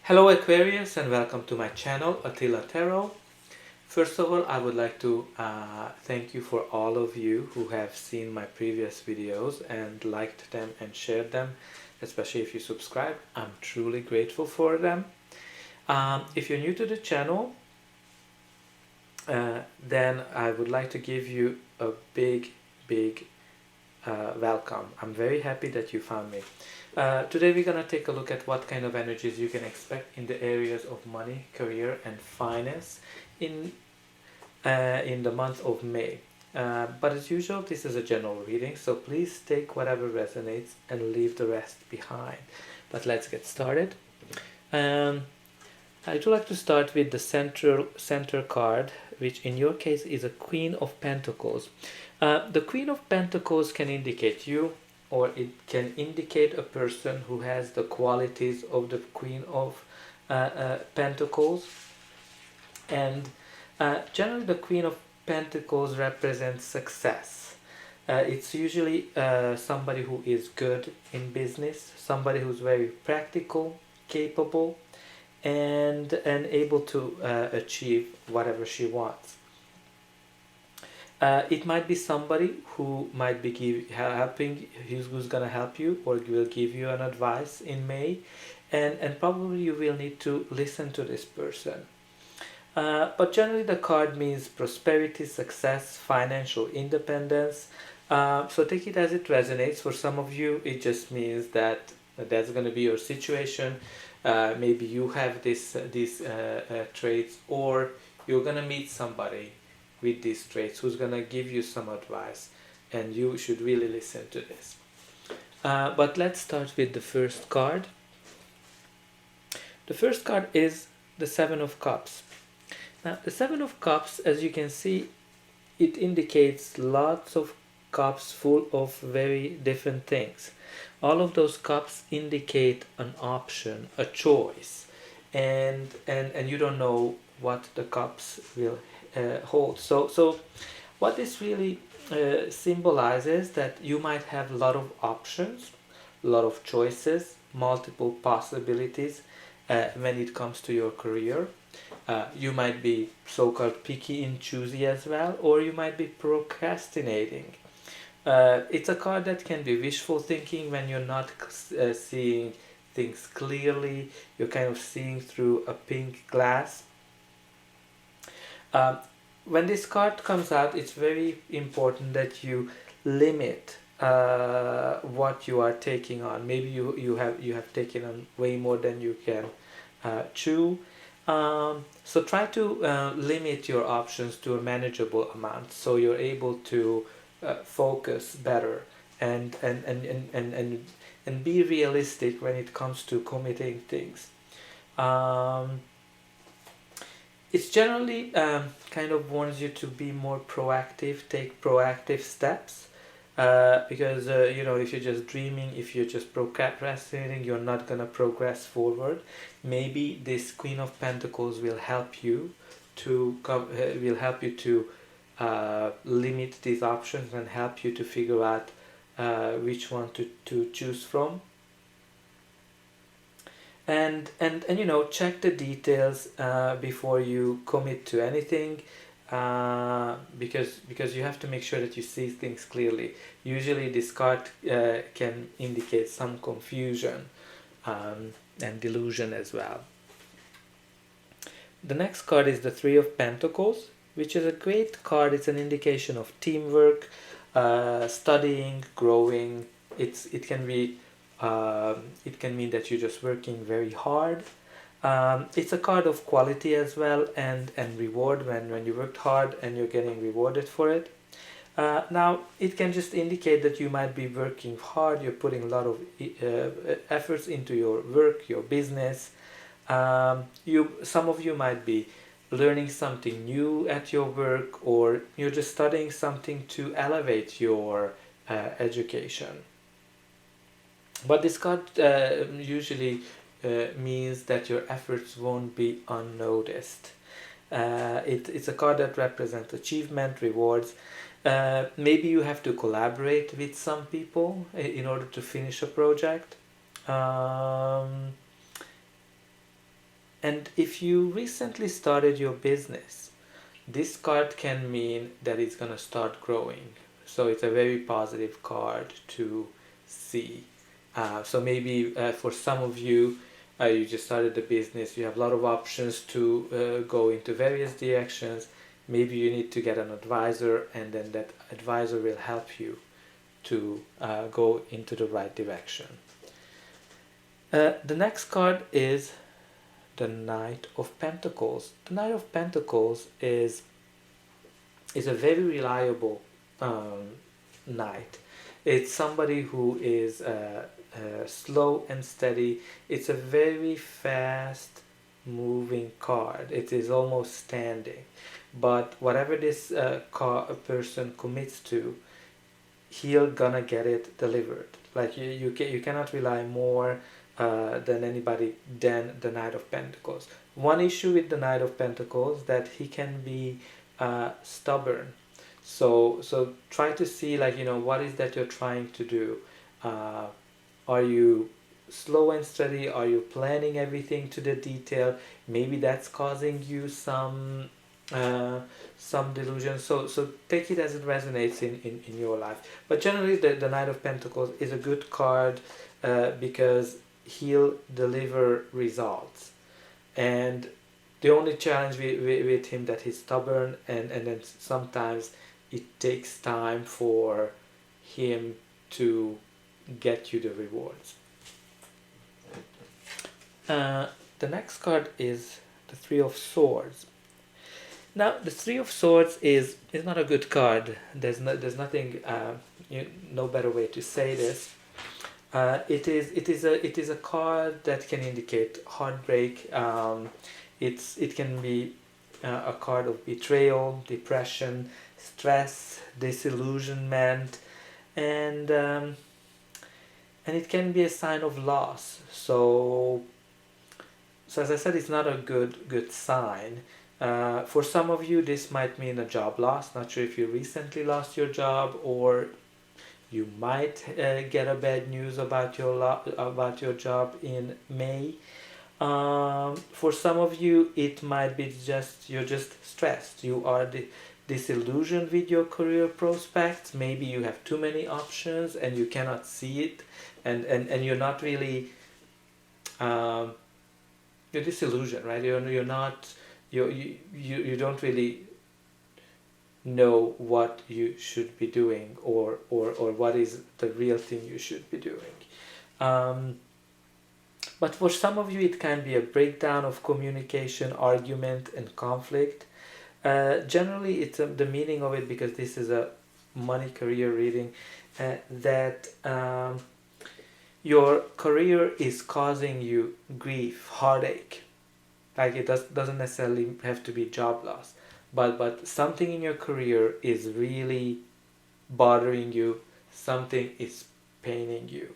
Hello Aquarius and welcome to my channel Attila Tarot. First of all, I would like to thank you for all of you who have seen my previous videos and liked them and shared them, especially if you subscribe. I'm truly grateful for them. If you're new to the channel, then I would like to give you a big welcome. I'm very happy that you found me. Today we're going to take a look at what kind of energies you can expect in the areas of money, career and finance in the month of May. But as usual, this is a general reading, so please take whatever resonates and leave the rest behind. But let's get started. I'd like to start with the center card, which in your case is a Queen of Pentacles. The Queen of Pentacles can indicate you, or it can indicate a person who has the qualities of the Queen of Pentacles. And generally the Queen of Pentacles represents success. It's usually somebody who is good in business, somebody who's very practical, capable, and able to achieve whatever she wants. It might be somebody who might be helping, who's going to help you or will give you an advice in May, and probably you will need to listen to this person. But generally the card means prosperity, success, financial independence. So take it as it resonates. For some of you, it just means that that's going to be your situation. Maybe you have these traits, or you're going to meet somebody with these traits who's going to give you some advice, and you should really listen to this. But let's start with the first card. The first card is the Seven of Cups. Now, the Seven of Cups, as you can see, it indicates lots of cups full of very different things. All of those cups indicate an option, a choice, and you don't know what the cups will hold. So what this really symbolizes that you might have a lot of options, a lot of choices, multiple possibilities when it comes to your career. You might be so-called picky and choosy as well, or you might be procrastinating. It's a card that can be wishful thinking when you're not seeing things clearly. You're kind of seeing through a pink glass. When this card comes out, it's very important that you limit what you are taking on. Maybe you have taken on way more than you can chew. So try to limit your options to a manageable amount, so you're able to focus better and be realistic when it comes to committing things. It's generally kind of warns you to be more proactive, take proactive steps, because if you're just dreaming, if you're just procrastinating, you're not gonna progress forward. Maybe this Queen of Pentacles will help you to limit these options and help you to figure out which one to choose from. And check the details before you commit to anything, because you have to make sure that you see things clearly. Usually this card can indicate some confusion and delusion as well. The next card is the Three of Pentacles, which is a great card. It's an indication of teamwork, studying, growing. It can mean that you're just working very hard. It's a card of quality as well, and reward when you worked hard and you're getting rewarded for it. Now it can just indicate that you might be working hard, you're putting a lot of efforts into your work, your business. Some of you might be learning something new at your work, or you're just studying something to elevate your education. But this card usually means that your efforts won't be unnoticed. It's a card that represents achievement, rewards. Maybe you have to collaborate with some people in order to finish a project. And if you recently started your business, this card can mean that it's going to start growing. So it's a very positive card to see. So maybe for some of you, you just started the business, you have a lot of options to go into various directions. Maybe you need to get an advisor, and then that advisor will help you to go into the right direction. The next card is the Knight of Pentacles. The Knight of Pentacles is a very reliable knight. It's somebody who is slow and steady. It's a very fast moving card. It is almost standing. But whatever this person commits to, he'll gonna get it delivered. Like you cannot rely more than anybody than the Knight of Pentacles. One issue with the Knight of Pentacles that he can be stubborn. So try to see, like, what is that you're trying to do. Are you slow and steady? Are you planning everything to the detail? Maybe that's causing you some delusion. So take it as it resonates in your life. But generally the Knight of Pentacles is a good card because he'll deliver results. And the only challenge with him that he's stubborn, and then sometimes it takes time for him to get you the rewards. The next card is the Three of Swords. Now, the Three of Swords is not a good card. There's nothing, no better way to say this. It is a card that can indicate heartbreak. It can be a card of betrayal, depression, stress, disillusionment, and it can be a sign of loss. So as I said, it's not a good sign. For some of you, this might mean a job loss. Not sure if you recently lost your job, or you might get a bad news about your job in May. For some of you, it might be you're just stressed. You are disillusioned with your career prospects. Maybe you have too many options and you cannot see it, and you're not really you're disillusioned, right? You're not you don't really know what you should be doing, or what is the real thing you should be doing. But for some of you, it can be a breakdown of communication, argument, and conflict. Generally, it's the meaning of it, because this is a money career reading, that your career is causing you grief, heartache. Like, it doesn't necessarily have to be job loss, but something in your career is really bothering you. Something is paining you.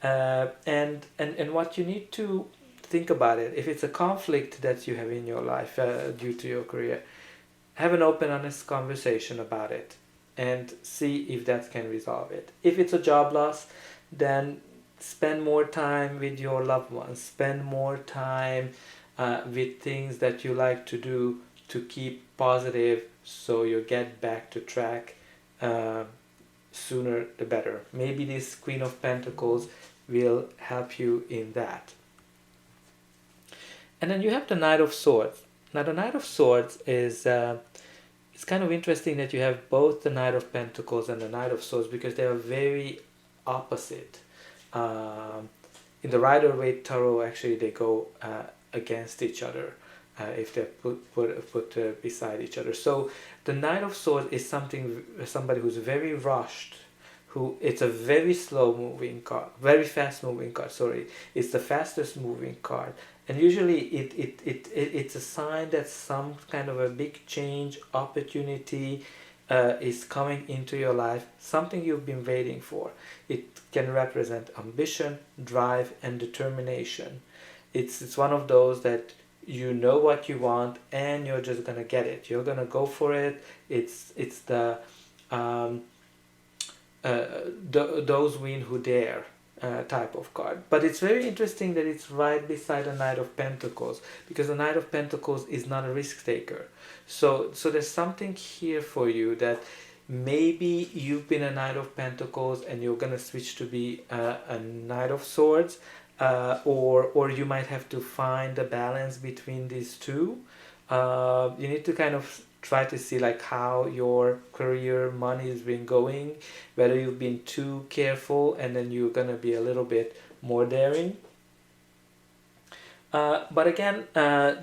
And what you need to think about it, if it's a conflict that you have in your life due to your career, have an open, honest conversation about it and see if that can resolve it. If it's a job loss, then spend more time with your loved ones, spend more time with things that you like to do to keep positive, so you get back to track sooner the better. Maybe this Queen of Pentacles will help you in that. And then you have the Knight of Swords. Now, the Knight of Swords is it's kind of interesting that you have both the Knight of Pentacles and the Knight of Swords, because they are very opposite. In the Rider-Waite Tarot, actually, they go against each other if they're put beside each other. So the Knight of Swords is somebody who's very rushed, it's a very slow moving card, very fast moving card, sorry. It's the fastest moving card. And usually it's a sign that some kind of a big change, opportunity is coming into your life, something you've been waiting for. It can represent ambition, drive, and determination. It's one of those that you know what you want and you're just gonna get it. You're gonna go for it. It's the those win who dare. type of card. But it's very interesting that it's right beside the Knight of Pentacles, because the Knight of Pentacles is not a risk taker. So there's something here for you that maybe you've been a Knight of Pentacles and you're gonna switch to be a Knight of Swords, or you might have to find a balance between these two. You need to kind of try to see like how your career money has been going, whether you've been too careful and then you're gonna be a little bit more daring. But again,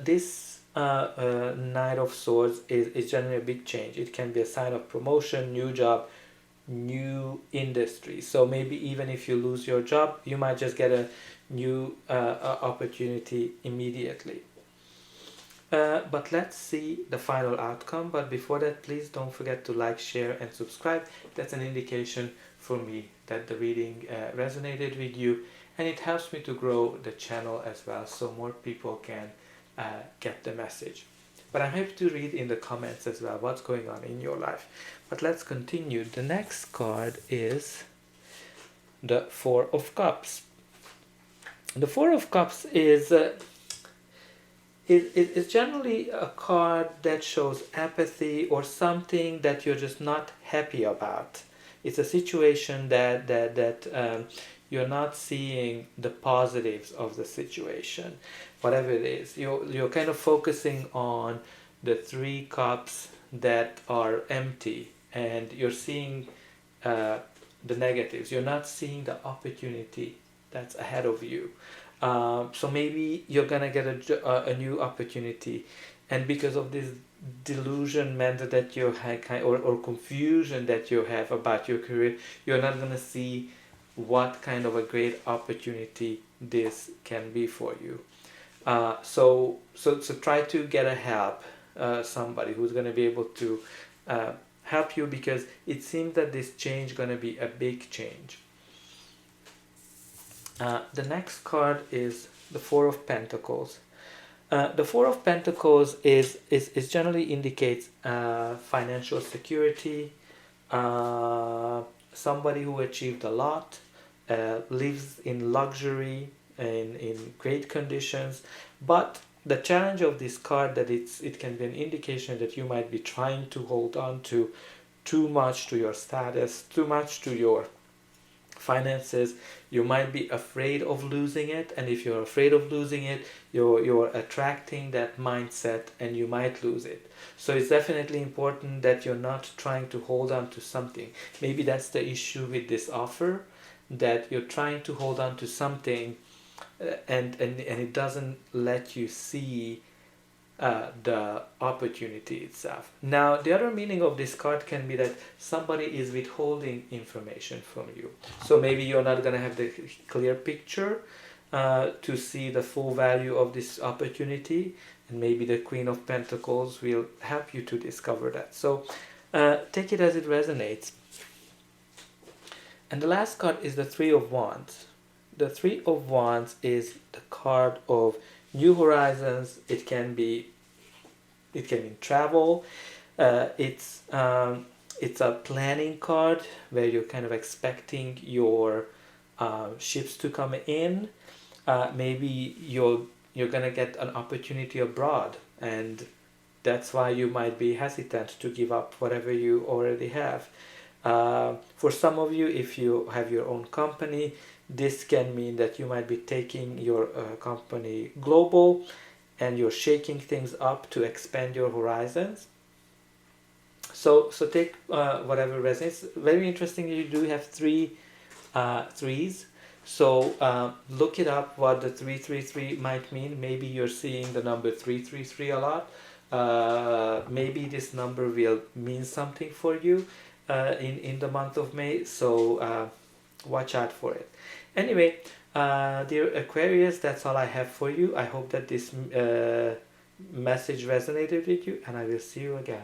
this Knight of Swords is generally a big change. It can be a sign of promotion, new job, new industry. So maybe even if you lose your job, you might just get a new opportunity immediately. But let's see the final outcome. But before that, please don't forget to like, share and subscribe. That's an indication for me that the reading resonated with you, and it helps me to grow the channel as well, so more people can get the message. But I'm happy to read in the comments as well what's going on in your life. But let's continue. The next card is the Four of Cups. The Four of Cups is it's generally a card that shows apathy or something that you're just not happy about. It's a situation that you're not seeing the positives of the situation, whatever it is. You're kind of focusing on the three cups that are empty, and you're seeing the negatives. You're not seeing the opportunity that's ahead of you. So maybe you're gonna get a new opportunity, and because of this delusionment that you have, or confusion that you have about your career, you're not gonna see what kind of a great opportunity this can be for you. So try to get a help, somebody who's gonna be able to help you, because it seems that this change is gonna be a big change. The next card is the Four of Pentacles. The Four of Pentacles is generally indicates financial security, somebody who achieved a lot, lives in luxury, in great conditions. But the challenge of this card, that it can be an indication that you might be trying to hold on to too much to your status, too much to your finances. You might be afraid of losing it, and if you're afraid of losing it, you're attracting that mindset and you might lose it. So it's definitely important that you're not trying to hold on to something. Maybe that's the issue with this offer, that you're trying to hold on to something and it doesn't let you see the opportunity itself. Now, the other meaning of this card can be that somebody is withholding information from you. So maybe you're not going to have the clear picture to see the full value of this opportunity, and maybe the Queen of Pentacles will help you to discover that. So take it as it resonates. And the last card is the Three of Wands. The Three of Wands is the card of new horizons. It can be travel. It's a planning card where you're kind of expecting your ships to come in. Maybe you're gonna get an opportunity abroad, and that's why you might be hesitant to give up whatever you already have. For some of you, if you have your own company, this can mean that you might be taking your company global, and you're shaking things up to expand your horizons. So take whatever resonates. Very interesting, you do have threes. So look it up what the 333 might mean. Maybe you're seeing the number 333 a lot. Maybe this number will mean something for you in the month of May. So watch out for it. Anyway, dear Aquarius, that's all I have for you. I hope that this message resonated with you, and I will see you again.